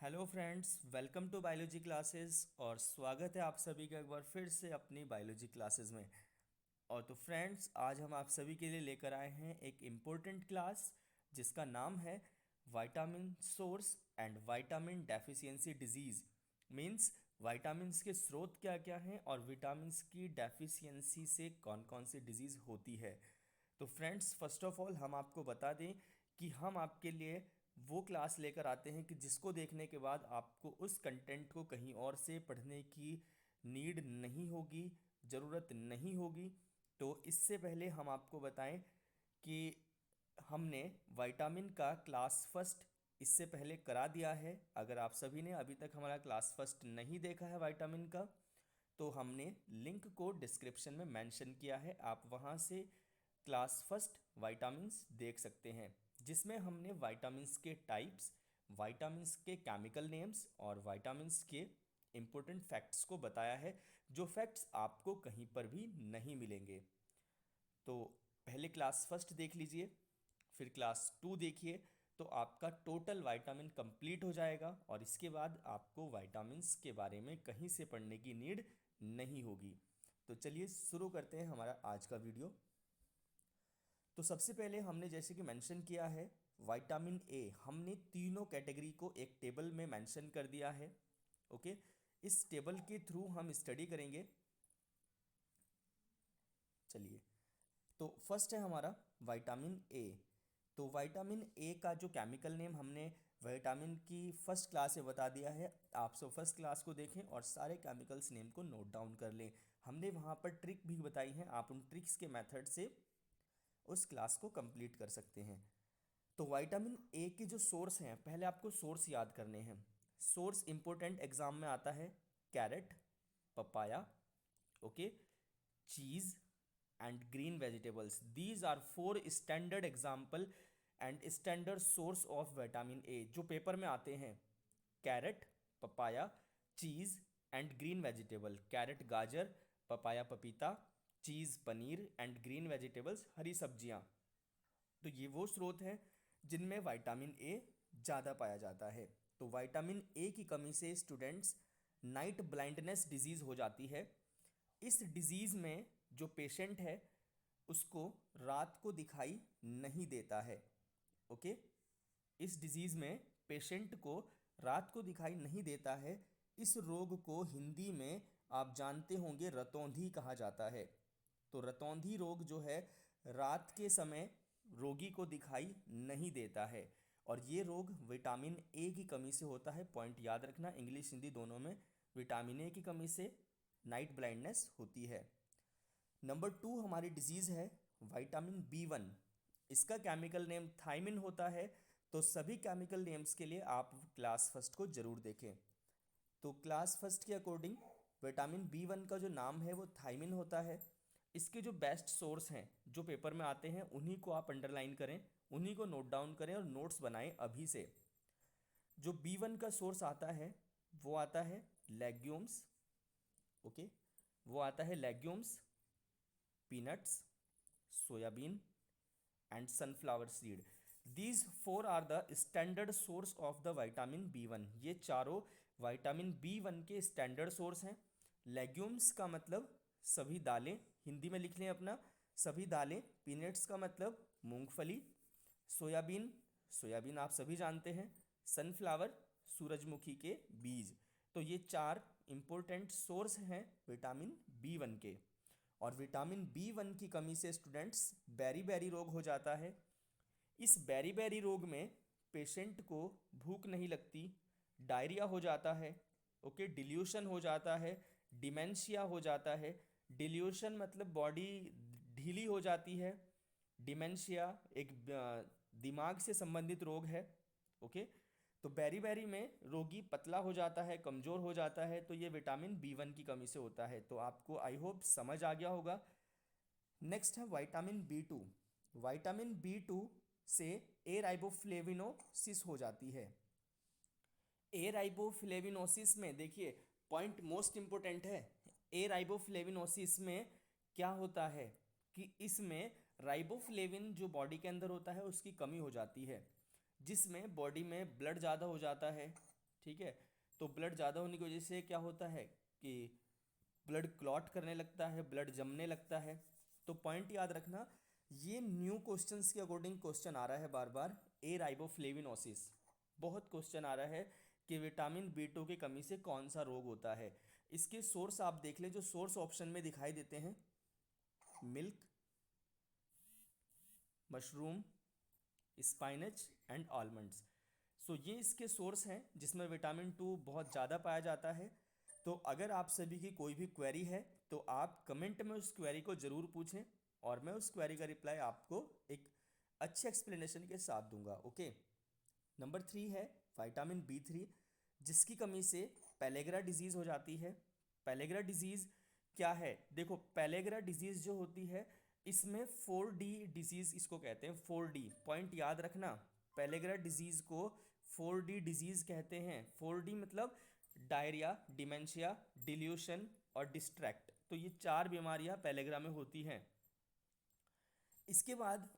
Hello friends, welcome to biology classes और स्वागत है आप सभी का एक बार फिर से अपनी बायोलॉजी क्लासेस में। और तो फ्रेंड्स, आज हम आप सभी के लिए लेकर आए हैं एक इम्पोर्टेंट क्लास जिसका नाम है vitamin source and vitamin deficiency disease. Means vitamins के स्रोत क्या क्या हैं और विटामिन्स की डेफिशिएंसी से कौन कौन सी डिजीज़ होती है। तो फ्रेंड्स, फर्स्ट ऑफ ऑल हम आपको बता दें कि हम आपके लिए वो क्लास लेकर आते हैं कि जिसको देखने के बाद आपको उस कंटेंट को कहीं और से पढ़ने की नीड नहीं होगी, ज़रूरत नहीं होगी। तो इससे पहले हम आपको बताएं कि हमने विटामिन का क्लास फर्स्ट इससे पहले करा दिया है। अगर आप सभी ने अभी तक हमारा क्लास फर्स्ट नहीं देखा है विटामिन का, तो हमने लिंक को डिस्क्रिप्शन में मेंशन किया है, आप वहाँ से क्लास फर्स्ट विटामिन्स देख सकते हैं, जिसमें हमने विटामिन्स के टाइप्स, विटामिन्स के केमिकल नेम्स और विटामिन्स के इम्पोर्टेंट फैक्ट्स को बताया है, जो फैक्ट्स आपको कहीं पर भी नहीं मिलेंगे। तो पहले क्लास फर्स्ट देख लीजिए, फिर क्लास टू देखिए, तो आपका टोटल विटामिन कंप्लीट हो जाएगा और इसके बाद आपको विटामिन्स के बारे में कहीं से पढ़ने की नीड नहीं होगी। तो चलिए शुरू करते हैं हमारा आज का वीडियो। तो सबसे पहले हमने जैसे कि मेंशन किया है विटामिन ए, हमने तीनों कैटेगरी को एक टेबल में मेंशन कर दिया है। ओके, इस टेबल के थ्रू हम स्टडी करेंगे। चलिए, तो फर्स्ट है हमारा विटामिन ए। तो विटामिन ए का जो केमिकल नेम हमने विटामिन की फर्स्ट क्लास से बता दिया है। आप सब फर्स्ट क्लास को देखें और सारे केमिकल्स नेम को नोट डाउन कर लें। हमने वहाँ पर ट्रिक भी बताई है, आप उन ट्रिक्स के मेथड से उस क्लास को कंप्लीट कर सकते हैं। तो विटामिन ए के जो सोर्स हैं, पहले आपको सोर्स याद करने हैं। सोर्स इंपॉर्टेंट एग्जाम में आता है carrot, papaya, okay, cheese and green vegetables. These are four standard example and standard source of vitamin A जो पेपर में आते हैं। Carrot, papaya, cheese and green vegetable. Carrot गाजर, पपाया पपीता, चीज़ पनीर एंड ग्रीन वेजिटेबल्स हरी सब्जियां। तो ये वो स्रोत हैं जिनमें विटामिन ए ज़्यादा पाया जाता है। तो विटामिन ए की कमी से स्टूडेंट्स नाइट ब्लाइंडनेस डिजीज़ हो जाती है। इस डिजीज़ में जो पेशेंट है उसको रात को दिखाई नहीं देता है। ओके, इस डिजीज़ में पेशेंट को रात को दिखाई नहीं देता है। इस रोग को हिंदी में आप जानते होंगे रतौंधी कहा जाता है। तो रतौंधी रोग जो है रात के समय रोगी को दिखाई नहीं देता है और ये रोग विटामिन ए की कमी से होता है। पॉइंट याद रखना, इंग्लिश हिंदी दोनों में विटामिन ए की कमी से नाइट ब्लाइंडनेस होती है। नंबर टू हमारी डिजीज़ है विटामिन बी वन। इसका केमिकल नेम थायमिन होता है। तो सभी केमिकल नेम्स के लिए आप क्लास फर्स्ट को जरूर देखें। तो क्लास फर्स्ट के अकॉर्डिंग विटामिन बी वन का जो नाम है वो थायमिन होता है। इसके जो बेस्ट सोर्स हैं जो पेपर में आते हैं उन्हीं को आप अंडरलाइन करें, उन्हीं को नोट डाउन करें और नोट्स बनाएं अभी से। जो बी वन का सोर्स आता है वो आता है लेग्यूम्स। ओके, वो आता है legumes, peanuts, soybean and sunflower seed. These four are the standard source of the vitamin B one. ये चारों विटामिन बी वन के स्टैंडर्ड सोर्स हैं। लेग्यूम्स का मतलब सभी दालें, हिंदी में लिख लें अपना, सभी दालें। पीनट्स का मतलब मूंगफली। सोयाबीन, सोयाबीन आप सभी जानते हैं। सनफ्लावर, सूरजमुखी के बीज। तो ये चार इंपॉर्टेंट सोर्स हैं विटामिन बी वन के। और विटामिन बी वन की कमी से स्टूडेंट्स बेरी बेरी रोग हो जाता है। इस बेरी बेरी रोग में पेशेंट को भूख नहीं लगती, डायरिया हो जाता है, ओके, डिल्यूशन हो जाता है, डिमेंशिया हो जाता है। डिल्यूशन मतलब बॉडी ढीली हो जाती है। डिमेंशिया एक दिमाग से संबंधित रोग है। ओके, तो बेरी बेरी में रोगी पतला हो जाता है, कमज़ोर हो जाता है। तो ये विटामिन बी वन की कमी से होता है। तो आपको आई होप समझ आ गया होगा। नेक्स्ट है vitamin B two. Vitamin B two से ए राइबोफ्लेविनोसिस हो जाती है। ए राइबोफ्लेविनोसिस में देखिए, पॉइंट मोस्ट इंपोर्टेंट है। ए राइबोफ्लेविनोसिस में क्या होता है कि इसमें राइबोफ्लेविन जो बॉडी के अंदर होता है उसकी कमी हो जाती है, जिसमें बॉडी में ब्लड ज़्यादा हो जाता है। ठीक है। तो ब्लड ज़्यादा होने की वजह से क्या होता है कि ब्लड क्लॉट करने लगता है, ब्लड जमने लगता है। तो पॉइंट याद रखना, ये न्यू क्वेश्चंस के अकॉर्डिंग क्वेश्चन आ रहा है बार बार। ए राइबोफ्लेविनोसिस, बहुत क्वेश्चन आ रहा है कि विटामिन B2 की कमी से कौन सा रोग होता है। इसके सोर्स आप देख ले, जो सोर्स ऑप्शन में दिखाई देते हैं, milk, mushroom, spinach and almonds. So ये इसके सोर्स हैं जिसमें विटामिन 2 बहुत ज़्यादा पाया जाता है। तो अगर आप सभी की कोई भी क्वेरी है तो आप कमेंट में उस क्वेरी को ज़रूर पूछें और मैं उस क्वेरी का रिप्लाई आपको एक अच्छे एक्सप्लेनेशन के साथ दूंगा। ओके। नंबर 3 है विटामिन B3, जिसकी कमी से पेलेग्रा डिजीज़ हो जाती है। पेलेग्रा डिजीज़ क्या है? देखो, पेलेग्रा डिजीज़ जो होती है इसमें 4D डिजीज़ इसको कहते हैं। 4D पॉइंट याद रखना, पेलेग्रा डिजीज़ को 4D डिजीज़ कहते हैं। 4D मतलब डायरिया, डिमेंशिया, डिल्यूशन और डिस्ट्रैक्ट। तो ये 4 बीमारियां पेलेग्रा में होती हैं। इसके बाद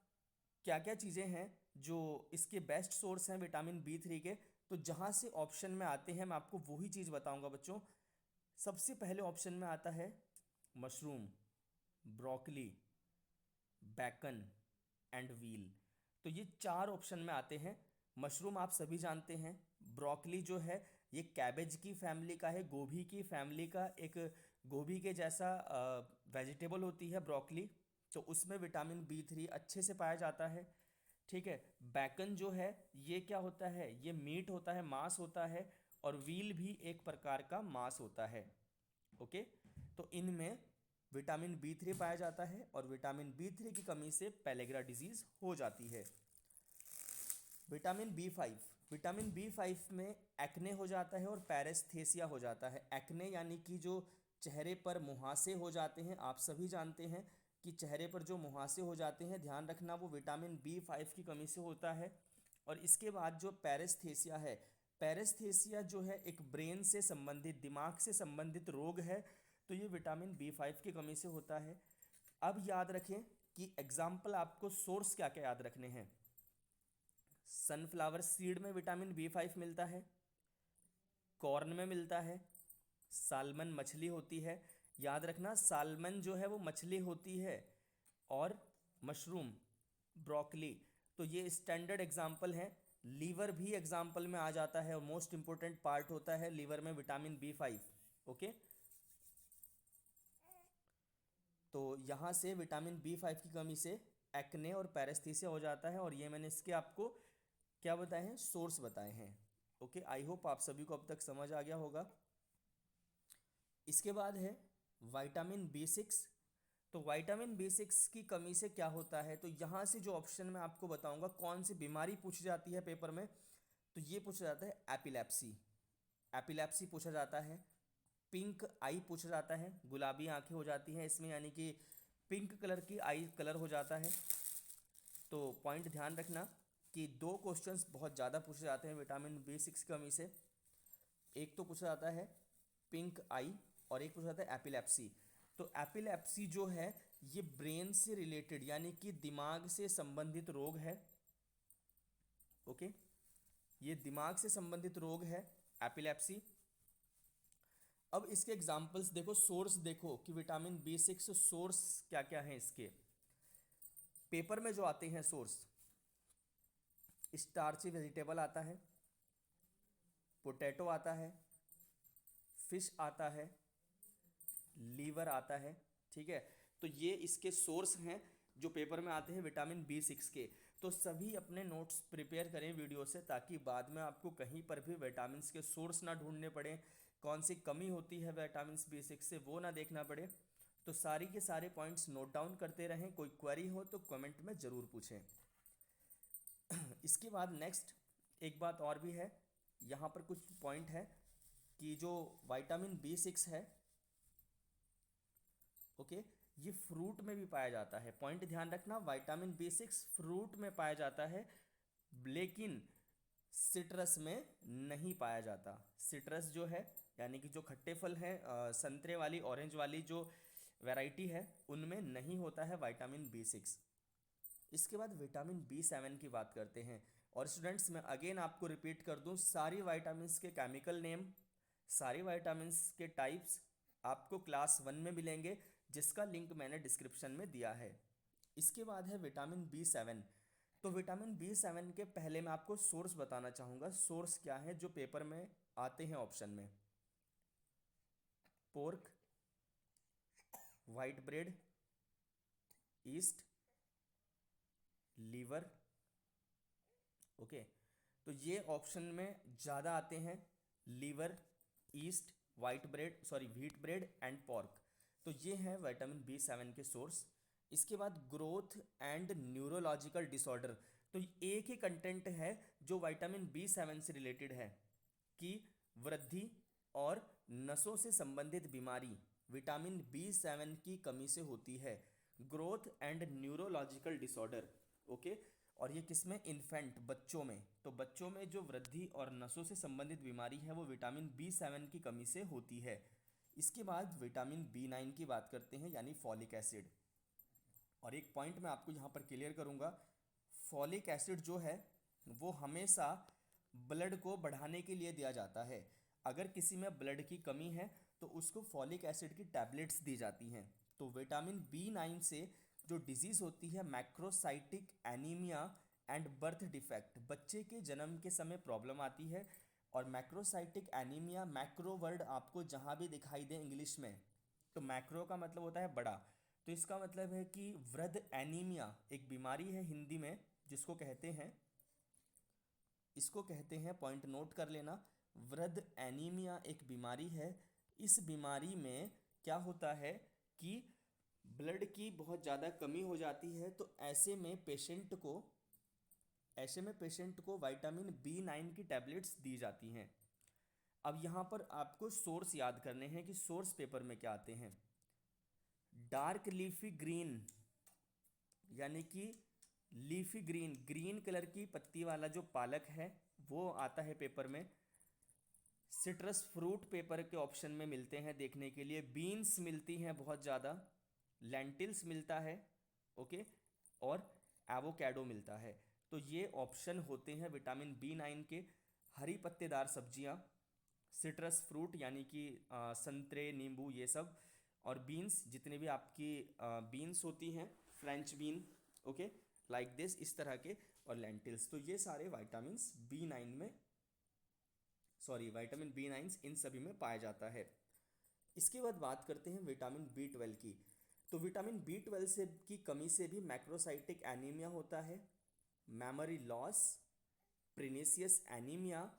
क्या क्या चीज़ें हैं जो इसके बेस्ट सोर्स हैं विटामिन B3 के? तो जहाँ से ऑप्शन में आते हैं मैं आपको वही चीज़ बताऊंगा बच्चों। सबसे पहले ऑप्शन में आता है mushroom, broccoli, bacon and wheel. तो ये 4 ऑप्शन में आते हैं। मशरूम आप सभी जानते हैं। ब्रोकली जो है ये कैबेज की फैमिली का है, गोभी की फैमिली का एक गोभी के जैसा वेजिटेबल होती है ब्रोकली। तो उसमें विटामिन B3 अच्छे से पाया जाता है। ठीक है। बैकन जो है ये क्या होता है? ये मीट होता है, मांस होता है। और व्हील भी एक प्रकार का मांस होता है। ओके। तो इनमें विटामिन B3 पाया जाता है और विटामिन B3 की कमी से पेलेग्रा डिजीज हो जाती है। विटामिन B5, विटामिन B5 में एक्ने हो जाता है और पैरेस्थेसिया हो जाता है। एक्ने यानी कि जो चेहरे पर मुहासे हो जाते हैं, आप सभी जानते हैं कि चेहरे पर जो मुहासे हो जाते हैं, ध्यान रखना वो विटामिन B5 की कमी से होता है। और इसके बाद जो पैरेस्थेसिया है, पैरेस्थेसिया जो है एक ब्रेन से संबंधित, दिमाग से संबंधित रोग है। तो ये विटामिन B5 की कमी से होता है। अब याद रखें कि एग्जाम्पल आपको सोर्स क्या क्या याद रखने हैं। सनफ्लावर सीड में विटामिन B5 मिलता है, कॉर्न में मिलता है, सालमन मछली होती है, याद रखना सालमन जो है वो मछली होती है, और मशरूम, ब्रोकली। तो ये स्टैंडर्ड एग्जाम्पल हैं। लीवर भी एग्जाम्पल में आ जाता है और मोस्ट इंपॉर्टेंट पार्ट होता है लीवर में विटामिन B5। ओके। तो यहाँ से विटामिन B5 की कमी से एक्ने और पैरेस्थीसिया हो जाता है। और ये मैंने इसके आपको क्या बताए हैं? सोर्स बताए हैं। ओके। आई होप आप सभी को अब तक समझ आ गया होगा। इसके बाद है विटामिन B6। तो विटामिन B6 की कमी से क्या होता है? तो यहाँ से जो ऑप्शन मैं आपको बताऊंगा, कौन सी बीमारी पूछी जाती है पेपर में, तो ये पूछा जाता है एपिलेप्सी। एपिलेप्सी पूछा जाता है। पिंक आई पूछा जाता है, गुलाबी आंखें हो जाती हैं इसमें, यानी कि पिंक कलर की आई कलर हो जाता है। तो पॉइंट ध्यान रखना कि 2 क्वेश्चंस बहुत ज़्यादा पूछे जाते हैं विटामिन B6 की कमी से। एक तो पूछा जाता है पिंक आई और एक पूछा जाता है एपिलेप्सी। तो एपिलेप्सी जो है ये ब्रेन से रिलेटेड यानी कि दिमाग से संबंधित रोग है। ओके। ये दिमाग से संबंधित रोग है एपिलेप्सी। अब इसके एग्जाम्पल्स देखो, सोर्स देखो कि विटामिन B6 सोर्स क्या क्या है इसके। पेपर में जो आते हैं सोर्स, स्टार्ची वेजिटेबल आता है, पोटैटो आता है, फिश आता है, लीवर आता है। ठीक है। तो ये इसके सोर्स हैं जो पेपर में आते हैं विटामिन B6 के। तो सभी अपने नोट्स प्रिपेयर करें वीडियो से, ताकि बाद में आपको कहीं पर भी विटामिन के सोर्स ना ढूंढने पड़े, कौन सी कमी होती है विटामिन B6 से वो ना देखना पड़े। तो सारी के सारे पॉइंट्स नोट डाउन करते रहें। कोई क्वेरी हो तो कमेंट में ज़रूर पूछें। इसके बाद नेक्स्ट एक बात और भी है, यहाँ पर कुछ पॉइंट है कि जो विटामिन B6 है, ओके, ये फ्रूट में भी पाया जाता है। पॉइंट ध्यान रखना, विटामिन B6 फ्रूट में पाया जाता है, लेकिन सिट्रस में नहीं पाया जाता। सिट्रस जो है यानी कि जो खट्टे फल हैं, संतरे वाली, ऑरेंज वाली जो वैरायटी है, उनमें नहीं होता है विटामिन B6। इसके बाद विटामिन B7 की बात करते हैं। और स्टूडेंट्स मैं अगेन आपको रिपीट कर दूं, सारी वाइटामिन्स के केमिकल नेम, सारी वाइटामिन्स के टाइप्स आपको क्लास 1 में मिलेंगे, जिसका लिंक मैंने डिस्क्रिप्शन में दिया है। इसके बाद है विटामिन B7। तो विटामिन B7 के पहले मैं आपको सोर्स बताना चाहूँगा। सोर्स क्या है जो पेपर में आते हैं ऑप्शन में? Pork, white bread, yeast, liver. Okay, तो ये ऑप्शन में ज़्यादा आते हैं, liver, yeast, white bread, sorry wheat bread and pork. तो ये है विटामिन B7 के सोर्स। इसके बाद ग्रोथ एंड न्यूरोलॉजिकल डिसऑर्डर। तो एक ही कंटेंट है जो विटामिन B7 से रिलेटेड है कि वृद्धि और नसों से संबंधित बीमारी विटामिन B7 की कमी से होती है। Growth and neurological disorder. Okay, और ये किसमें? इन्फेंट, बच्चों में। तो बच्चों में जो वृद्धि और नसों से संबंधित बीमारी है वो विटामिन B7 की कमी से होती है। इसके बाद विटामिन B9 की बात करते हैं, यानी फॉलिक एसिड। और एक पॉइंट मैं आपको यहाँ पर क्लियर करूँगा, फॉलिक एसिड जो है वो हमेशा ब्लड को बढ़ाने के लिए दिया जाता है। अगर किसी में ब्लड की कमी है तो उसको फॉलिक एसिड की टैबलेट्स दी जाती हैं। तो विटामिन B9 से जो डिजीज़ होती है macrocytic anaemia and birth defect, बच्चे के जन्म के समय प्रॉब्लम आती है। और मैक्रोसाइटिक एनीमिया, मैक्रो वर्ड आपको जहाँ भी दिखाई दे इंग्लिश में, तो मैक्रो का मतलब होता है बड़ा, तो इसका मतलब है कि वृद्ध एनीमिया एक बीमारी है हिंदी में, जिसको कहते हैं, इसको कहते हैं, पॉइंट नोट कर लेना, वृद्ध एनीमिया एक बीमारी है। इस बीमारी में क्या होता है कि ब्लड की बहुत ज़्यादा कमी हो जाती है। तो ऐसे में पेशेंट को विटामिन B9 की टैबलेट्स दी जाती हैं। अब यहाँ पर आपको सोर्स याद करने हैं कि सोर्स पेपर में क्या आते हैं। डार्क लीफी ग्रीन, यानी कि लीफी ग्रीन, ग्रीन कलर की पत्ती वाला जो पालक है वो आता है पेपर में। सिट्रस फ्रूट पेपर के ऑप्शन में मिलते हैं देखने के लिए। बीन्स मिलती हैं बहुत ज़्यादा, लेंटिल्स मिलता है, ओके, और एवोकेडो मिलता है। तो ये ऑप्शन होते हैं विटामिन B9 के। हरी पत्तेदार सब्जियां, सिट्रस फ्रूट यानी कि संतरे, नींबू, ये सब, और बीन्स, जितने भी आपकी बीन्स होती हैं, French bean, okay, like this, इस तरह के, और लेंटिल्स। तो ये सारे विटामिन्स B9 में, सॉरी विटामिन B9 इन सभी में पाया जाता है। इसके बाद बात करते हैं विटामिन B12 की। तो विटामिन B12 से की कमी से भी मैक्रोसाइटिक एनीमिया होता है, मेमोरी लॉस, प्रिनेसियस एनीमिया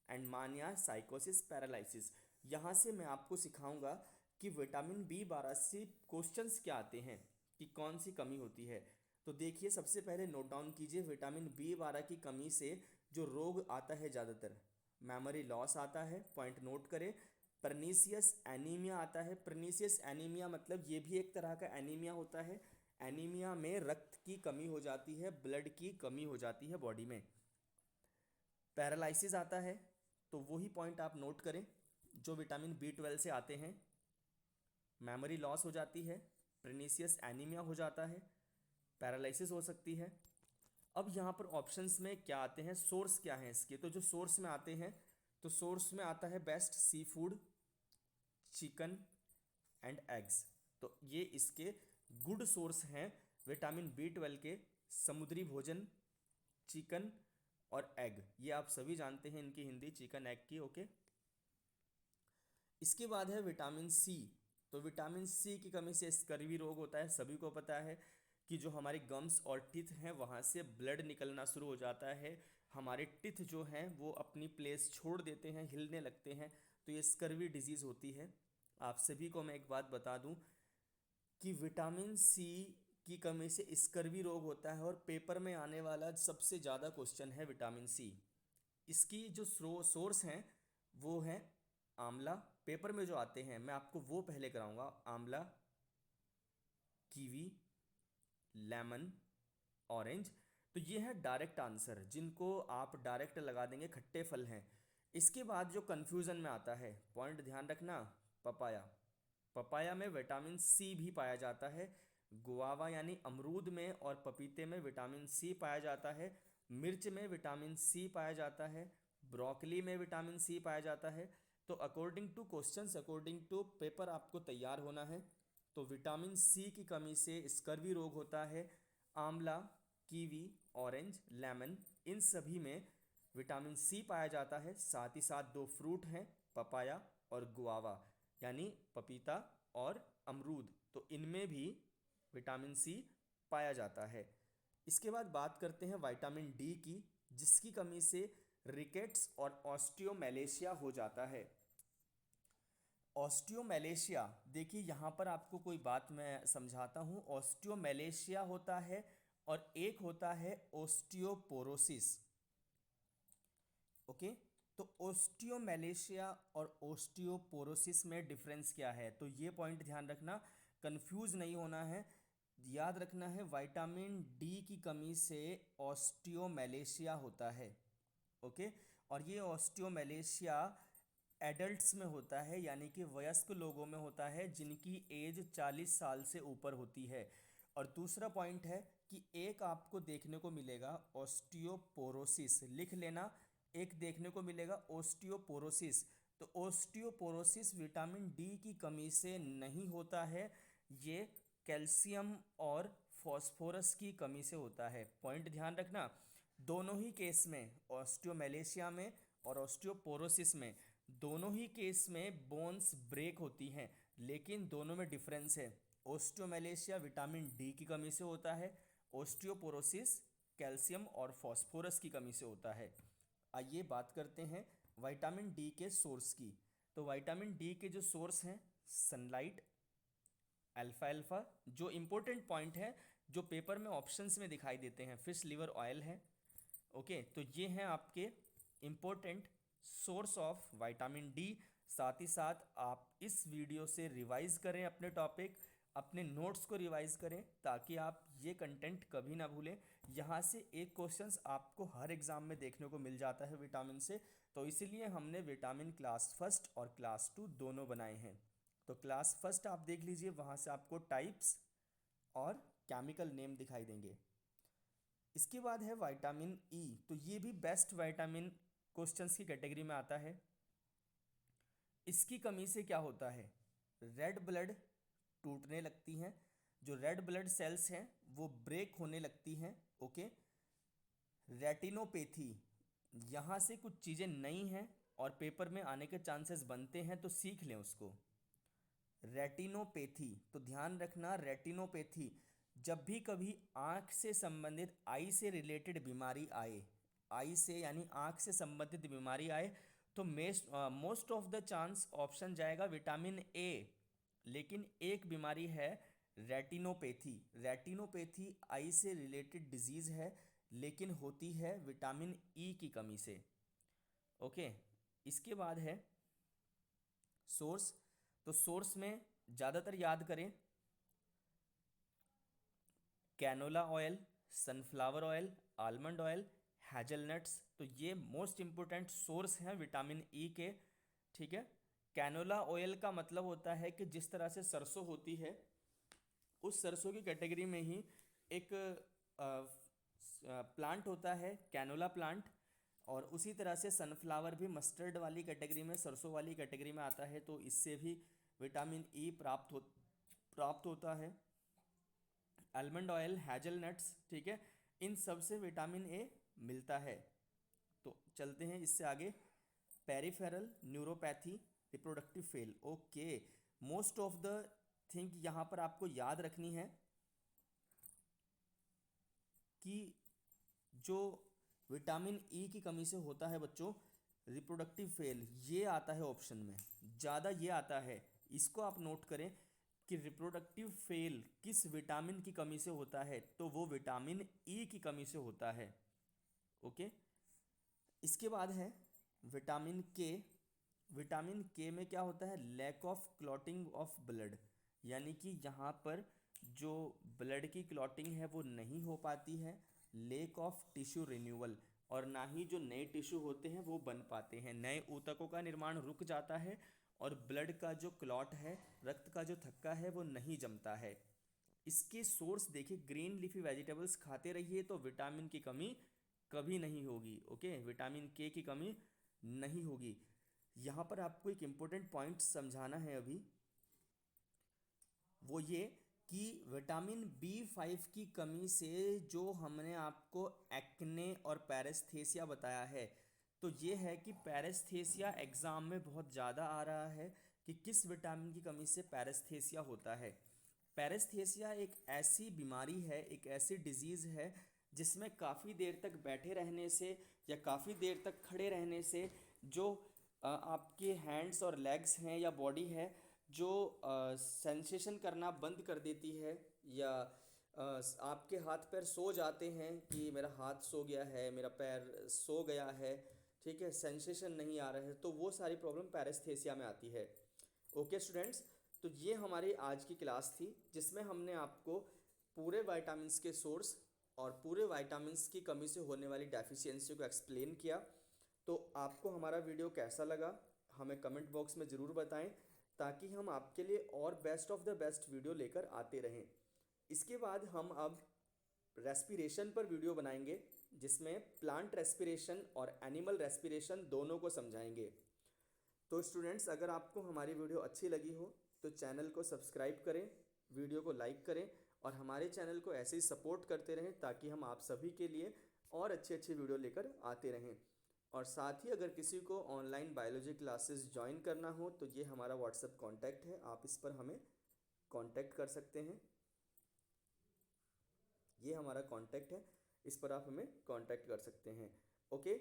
एंड मानिया साइकोसिस पैरालिसिस। यहाँ से मैं आपको सिखाऊंगा कि विटामिन B12 से क्वेश्चंस क्या आते हैं कि कौन सी कमी होती है। तो देखिए, सबसे पहले नोट डाउन कीजिए, विटामिन B12 की कमी से जो रोग आता है ज़्यादातर, मेमोरी लॉस आता है, पॉइंट नोट करें। परनीसियस एनीमिया आता है। परनीसियस एनीमिया मतलब ये भी एक तरह का एनीमिया होता है। एनीमिया में रक्त की कमी हो जाती है, ब्लड की कमी हो जाती है बॉडी में। पैरालिसिस आता है, तो वही पॉइंट आप नोट करें जो विटामिन B12 से आते हैं। मेमोरी लॉस हो जाती है, परनीसियस एनीमिया हो जाता है, पैरालिसिस हो सकती है। अब यहाँ पर ऑप्शंस में क्या आते हैं, सोर्स क्या है इसके, तो जो सोर्स में आते हैं, तो सोर्स में आता है best seafood, chicken and eggs. तो ये इसके गुड सोर्स हैं विटामिन B12 के, समुद्री भोजन, चिकन और एग। ये आप सभी जानते हैं इनकी हिंदी, चिकन एग की, ओके। इसके बाद है विटामिन सी। तो विटामिन सी की कमी से स्कर्वी रोग होता है। सभी को पता है कि जो हमारे गम्स और टीथ हैं वहाँ से ब्लड निकलना शुरू हो जाता है, हमारे टीथ जो हैं वो अपनी प्लेस छोड़ देते हैं, हिलने लगते हैं, तो ये स्कर्वी डिजीज़ होती है। आप सभी को मैं एक बात बता दूं कि विटामिन सी की कमी से स्कर्वी रोग होता है, और पेपर में आने वाला सबसे ज़्यादा क्वेश्चन है विटामिन सी। इसकी जो सोर्स हैं वो हैं आंवला, पेपर में जो आते हैं मैं आपको वो पहले कराऊंगा, आंवला, कीवी, लेमन, ऑरेंज। तो ये है डायरेक्ट आंसर, जिनको आप डायरेक्ट लगा देंगे, खट्टे फल हैं। इसके बाद जो कन्फ्यूज़न में आता है, पॉइंट ध्यान रखना, पपाया। पपाया में विटामिन सी भी पाया जाता है। गुआवा यानी अमरूद में और पपीते में विटामिन सी पाया जाता है। मिर्च में विटामिन सी पाया जाता है, ब्रोकली में विटामिन सी पाया जाता है। तो according to questions, according to paper आपको तैयार होना है। तो विटामिन सी की कमी से स्कर्वी रोग होता है। आंवला, कीवी, ऑरेंज, लेमन, इन सभी में विटामिन सी पाया जाता है। साथ ही साथ दो फ्रूट हैं, पपाया और गुआवा, यानी पपीता और अमरूद, तो इनमें भी विटामिन सी पाया जाता है। इसके बाद बात करते हैं विटामिन डी की, जिसकी कमी से रिकेट्स और ऑस्टियोमेलेशिया हो जाता है। ऑस्टियोमेलेशिया, देखिए यहाँ पर आपको कोई बात मैं समझाता हूँ। ऑस्टियोमेलेशिया होता है और एक होता है ओस्टियोपोरोसिस। ओके, तो ओस्टियोमेलेशिया और ओस्टियोपोरोसिस में डिफरेंस क्या है, तो ये पॉइंट ध्यान रखना, कंफ्यूज नहीं होना है। याद रखना है विटामिन डी की कमी से ऑस्टियोमेलेशिया होता है। ओके, और ये ऑस्टियोमेलेशिया एडल्ट्स में होता है, यानी कि वयस्क लोगों में होता है जिनकी एज 40 साल से ऊपर होती है। और दूसरा पॉइंट है कि एक आपको देखने को मिलेगा ऑस्टियोपोरोसिस, लिख लेना, एक देखने को मिलेगा ओस्टियोपोरोसिस। तो ओस्टियोपोरोसिस विटामिन डी की कमी से नहीं होता है, ये कैल्शियम और फॉस्फोरस की कमी से होता है। पॉइंट ध्यान रखना, दोनों ही केस में, ऑस्टियोमेलेशिया में और ऑस्टियोपोरोसिस में, दोनों ही केस में बोन्स ब्रेक होती हैं, लेकिन दोनों में डिफरेंस है। ऑस्टियोमेलेशिया विटामिन डी की कमी से होता है, ऑस्टियोपोरोसिस कैल्शियम और फॉस्फोरस की कमी से होता है। आइए बात करते हैं विटामिन डी के सोर्स की। तो विटामिन डी के जो सोर्स हैं, सनलाइट, अल्फा अल्फा, जो इंपॉर्टेंट पॉइंट है जो पेपर में ऑप्शंस में दिखाई देते हैं, फिश लिवर ऑयल है। ओके, तो ये हैं आपके important source of vitamin D. साथ ही साथ आप इस वीडियो से रिवाइज करें अपने टॉपिक, अपने नोट्स को रिवाइज करें, ताकि आप ये कंटेंट कभी ना भूलें। यहाँ से एक क्वेश्चंस आपको हर एग्जाम में देखने को मिल जाता है विटामिन से, तो इसीलिए हमने विटामिन क्लास फर्स्ट और क्लास टू दोनों बनाए हैं। तो क्लास फर्स्ट आप देख लीजिए, वहाँ से आपको टाइप्स और केमिकल नेम दिखाई देंगे। इसके बाद है विटामिन ई, तो ये भी बेस्ट विटामिन क्वेश्चंस की कैटेगरी में आता है। इसकी कमी से क्या होता है, रेड ब्लड टूटने लगती हैं, जो रेड ब्लड सेल्स हैं वो ब्रेक होने लगती हैं। ओके, रेटिनोपैथी, यहाँ से कुछ चीज़ें नई हैं और पेपर में आने के चांसेस बनते हैं, तो सीख लें उसको। रेटिनोपैथी, तो ध्यान रखना, रेटिनोपैथी जब भी कभी आँख से संबंधित, आई से रिलेटेड बीमारी आए, आई से यानी आँख से संबंधित बीमारी आए, तो most of the chance option जाएगा विटामिन ए। लेकिन एक बीमारी है रेटिनोपैथी, रेटिनोपैथी आई से रिलेटेड डिजीज़ है, लेकिन होती है विटामिन ई की कमी से। ओके, इसके बाद है सोर्स, तो सोर्स में ज़्यादातर याद करें canola oil, sunflower oil, almond oil, hazelnuts, तो ये मोस्ट इंपॉर्टेंट सोर्स हैं विटामिन ई के। ठीक है, कैनोला ऑयल का मतलब होता है कि जिस तरह से सरसों होती है, उस सरसों की कैटेगरी में ही एक प्लांट होता है कैनोला प्लांट, और उसी तरह से सनफ्लावर भी मस्टर्ड वाली कैटेगरी में, सरसों वाली कैटेगरी में आता है, तो इससे भी विटामिन ई प्राप्त होता है। आलमंड ऑयल, हैजलनट्स, ठीक है, इन सब से विटामिन ए मिलता है। तो चलते हैं इससे आगे, peripheral neuropathy, reproductive fail. Okay, most of the thing यहाँ पर आपको याद रखनी है कि जो विटामिन ई की कमी से होता है बच्चों, रिप्रोडक्टिव फेल, ये आता है ऑप्शन में, ज़्यादा ये आता है, इसको आप नोट करें कि रिप्रोडक्टिव फेल किस विटामिन की कमी से होता है, तो वो विटामिन ई की कमी से होता है। ओके, इसके बाद है विटामिन के। विटामिन के में क्या होता है, lack of clotting of blood, यानी कि यहाँ पर जो ब्लड की क्लॉटिंग है वो नहीं हो पाती है, लेक ऑफ टिश्यू रिन्यूअल, और ना ही जो नए टिश्यू होते हैं वो बन पाते हैं, नए ऊतकों का निर्माण रुक जाता है, और ब्लड का जो क्लॉट है, रक्त का जो थक्का है, वो नहीं जमता है। इसके सोर्स देखिए, ग्रीन लीफी वेजिटेबल्स खाते रहिए तो विटामिन की कमी कभी नहीं होगी। ओके, विटामिन के की कमी नहीं होगी। यहाँ पर आपको एक इम्पोर्टेंट पॉइंट समझाना है अभी, वो ये कि विटामिन बी 5 की कमी से जो हमने आपको एक्ने और पैरेस्थेसिया बताया है, तो ये है कि पैरेस्थेसिया एग्ज़ाम में बहुत ज़्यादा आ रहा है कि किस विटामिन की कमी से पैरेस्थेसिया होता है। पैरेस्थेसिया एक ऐसी बीमारी है, एक ऐसी डिजीज़ है जिसमें काफ़ी देर तक बैठे रहने से या काफ़ी देर तक खड़े रहने से जो आपके हैंड्स और लेग्स हैं या बॉडी है, जो सेंसेशन करना बंद कर देती है, या आपके हाथ पैर सो जाते हैं कि मेरा हाथ सो गया है, मेरा पैर सो गया है, ठीक है, सेंसेशन नहीं आ रहा है, तो वो सारी प्रॉब्लम पैरेस्थेसिया में आती है। ओके स्टूडेंट्स, तो ये हमारी आज की क्लास थी जिसमें हमने आपको पूरे विटामिन्स के सोर्स और पूरे विटामिन्स की कमी से होने वाली डेफिशिएंसी को एक्सप्लेन किया। तो आपको हमारा वीडियो कैसा लगा हमें कमेंट बॉक्स में ज़रूर बताएं, ताकि हम आपके लिए और best of the best video लेकर आते रहें। इसके बाद हम अब रेस्पिरेशन पर वीडियो बनाएंगे, जिसमें प्लांट रेस्पिरेशन और एनिमल रेस्पिरेशन दोनों को समझाएंगे। तो स्टूडेंट्स, अगर आपको हमारी वीडियो अच्छी लगी हो तो चैनल को सब्सक्राइब करें, वीडियो को लाइक करें और हमारे चैनल को ऐसे ही सपोर्ट करते रहें, ताकि हम आप सभी के लिए और अच्छी अच्छी वीडियो लेकर आते रहें। और साथ ही अगर किसी को ऑनलाइन बायोलॉजी क्लासेस ज्वाइन करना हो तो ये हमारा व्हाट्सएप कॉन्टैक्ट है, आप इस पर हमें कॉन्टैक्ट कर सकते हैं। ये हमारा कॉन्टैक्ट है, इस पर आप हमें कॉन्टैक्ट कर सकते हैं। ओके,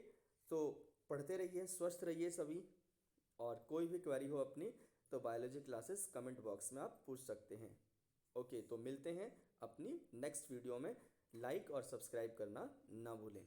तो पढ़ते रहिए, स्वस्थ रहिए सभी, और कोई भी क्वेरी हो अपनी तो बायोलॉजी क्लासेस कमेंट बॉक्स में आप पूछ सकते हैं। ओके, तो मिलते हैं अपनी नेक्स्ट वीडियो में। लाइक और सब्सक्राइब करना ना भूलें।